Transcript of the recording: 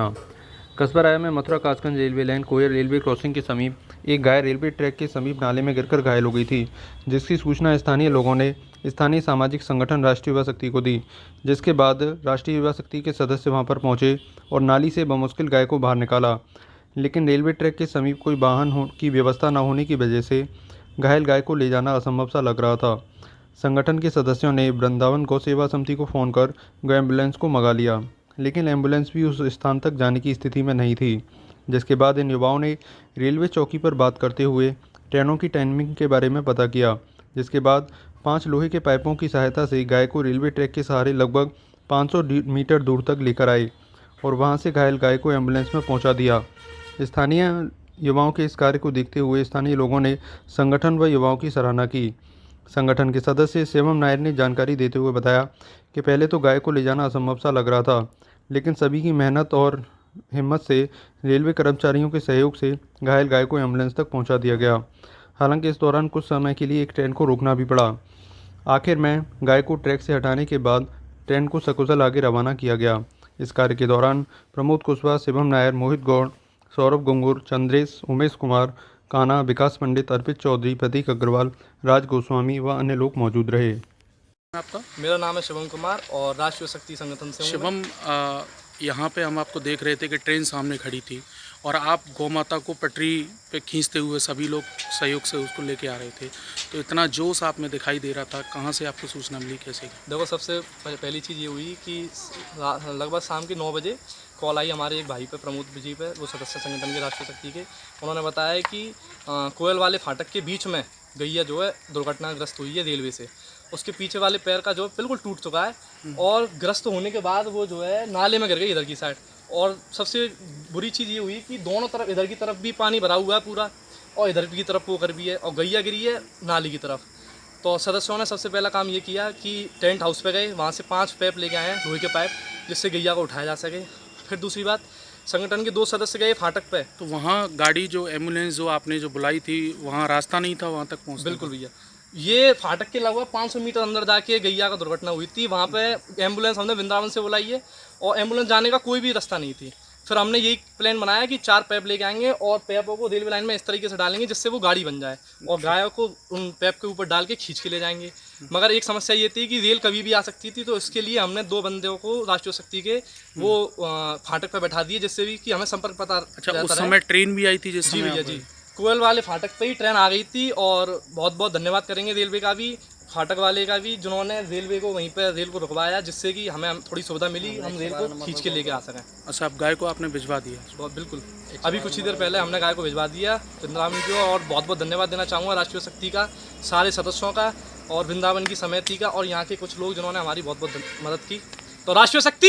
हाँ, कस्बा राया में मथुरा कासगंज रेलवे लाइन कोयर रेलवे क्रॉसिंग के समीप एक गाय रेलवे ट्रैक के समीप नाले में गिरकर घायल हो गई थी, जिसकी सूचना स्थानीय लोगों ने स्थानीय सामाजिक संगठन राष्ट्रीय युवा शक्ति को दी। जिसके बाद राष्ट्रीय युवा शक्ति के सदस्य वहां पर पहुंचे और नाली से बमुश्किल गाय को बाहर निकाला, लेकिन रेलवे ट्रैक के समीप कोई वाहन की व्यवस्था न होने की वजह से घायल गाय को ले जाना असंभव सा लग रहा था। संगठन के सदस्यों ने वृंदावन गौ सेवा समिति को फ़ोन कर गौ एम्बुलेंस को मंगा लिया, लेकिन एम्बुलेंस भी उस स्थान तक जाने की स्थिति में नहीं थी। जिसके बाद इन युवाओं ने रेलवे चौकी पर बात करते हुए ट्रेनों की टाइमिंग के बारे में पता किया। जिसके बाद 5 लोहे के पाइपों की सहायता से गाय को रेलवे ट्रैक के सहारे लगभग 500 मीटर दूर तक लेकर आए और वहां से घायल गाय को एम्बुलेंस में पहुंचा दिया। स्थानीय युवाओं के इस कार्य को देखते हुए स्थानीय लोगों ने संगठन व युवाओं की सराहना की। संगठन के सदस्य शिवम नायर ने जानकारी देते हुए बताया कि पहले तो गाय को ले जाना असंभव सा लग रहा था, लेकिन सभी की मेहनत और हिम्मत से रेलवे कर्मचारियों के सहयोग से घायल गाय को एम्बुलेंस तक पहुंचा दिया गया। हालांकि इस दौरान कुछ समय के लिए एक ट्रेन को रोकना भी पड़ा। आखिर में गाय को ट्रैक से हटाने के बाद ट्रेन को सकुशल आगे रवाना किया गया। इस कार्य के दौरान प्रमोद कुशवाहा, शिवम नायर, मोहित गौड़, सौरभ गंगूर, चंद्रेश, उमेश कुमार, कान्हा, विकास पंडित, अर्पित चौधरी, प्रतीक अग्रवाल, राज गोस्वामी व अन्य लोग मौजूद रहे। आपका मेरा नाम है शिवम कुमार और राष्ट्रीय शक्ति संगठन से हूँ। शिवम, यहाँ पे हम आपको देख रहे थे कि ट्रेन सामने खड़ी थी और आप गौ माता को पटरी पे खींचते हुए सभी लोग सहयोग से उसको लेके आ रहे थे, तो इतना जोश आप में दिखाई दे रहा था, कहाँ से आपको सूचना मिली, कैसे? देखो, सबसे पहली चीज़ ये हुई कि लगभग शाम के 9 बजे कॉल आई हमारे एक भाई पे, प्रमोद जी पे, वो सदस्य संगठन के राष्ट्रीय शक्ति के। उन्होंने बताया कि कोयल वाले फाटक के बीच में गैया जो है दुर्घटनाग्रस्त हुई है रेलवे से। उसके पीछे वाले पैर का जो है बिल्कुल टूट चुका है और ग्रस्त होने के बाद वो जो है नाले में गिर गई इधर की साइड। और सबसे बुरी चीज़ ये हुई कि दोनों तरफ, इधर की तरफ भी पानी भरा हुआ है पूरा और इधर की तरफ पोखर भी है और गैया गिरी है नाली की तरफ। तो सदस्यों ने सबसे पहला काम ये किया कि टेंट हाउस पे गए, वहाँ से 5 पाइप लेके आए हैं, लोहे के पाइप, जिससे गैया को उठाया जा सके। फिर दूसरी बात, संगठन के 2 सदस्य गए फाटक पे। तो वहाँ गाड़ी जो एम्बुलेंस जो आपने जो बुलाई थी, वहाँ रास्ता नहीं था वहाँ तक पहुँचने? बिल्कुल भैया, ये फाटक के लगभग 500 मीटर अंदर जाके गैया का दुर्घटना हुई थी। वहाँ पे एम्बुलेंस हमने वृंदावन से बुलाई है और एम्बुलेंस जाने का कोई भी रास्ता नहीं थी। फिर हमने यही प्लान बनाया कि 4 पैप लेके आएंगे और पैपों को रेलवे लाइन में इस तरीके से डालेंगे जिससे वो गाड़ी बन जाए और गायों को उन पैप के ऊपर डाल के खींच के ले जाएंगे। मगर एक समस्या ये थी कि रेल कभी भी आ सकती थी, तो इसके लिए हमने 2 बंदों को राष्ट्रीय शक्ति के वो फाटक पर बैठा दिए, जिससे भी कि हमें संपर्क पता। अच्छा, उस समय ट्रेन भी आई थी जिस जी समय? भैया जी, कोयल वाले फाटक पे ही ट्रेन आ गई थी और बहुत बहुत धन्यवाद करेंगे रेलवे का भी, फाटक वाले का भी, जिन्होंने रेलवे को वहीं पर रेल को रुकवाया, जिससे कि हमें थोड़ी सुविधा मिली, हम रेल को खींच के लेके आ सकें। अच्छा, अब गाय को आपने भिजवा दिया? बहुत बिल्कुल, अभी कुछ ही देर पहले हमने गाय को भिजवा दिया वृंदावन को। और बहुत बहुत धन्यवाद देना चाहूँगा राष्ट्रीय शक्ति का, सारे सदस्यों का और वृंदावन की समिति का और यहाँ के कुछ लोग जिन्होंने हमारी बहुत बहुत मदद की। तो राष्ट्रीय शक्ति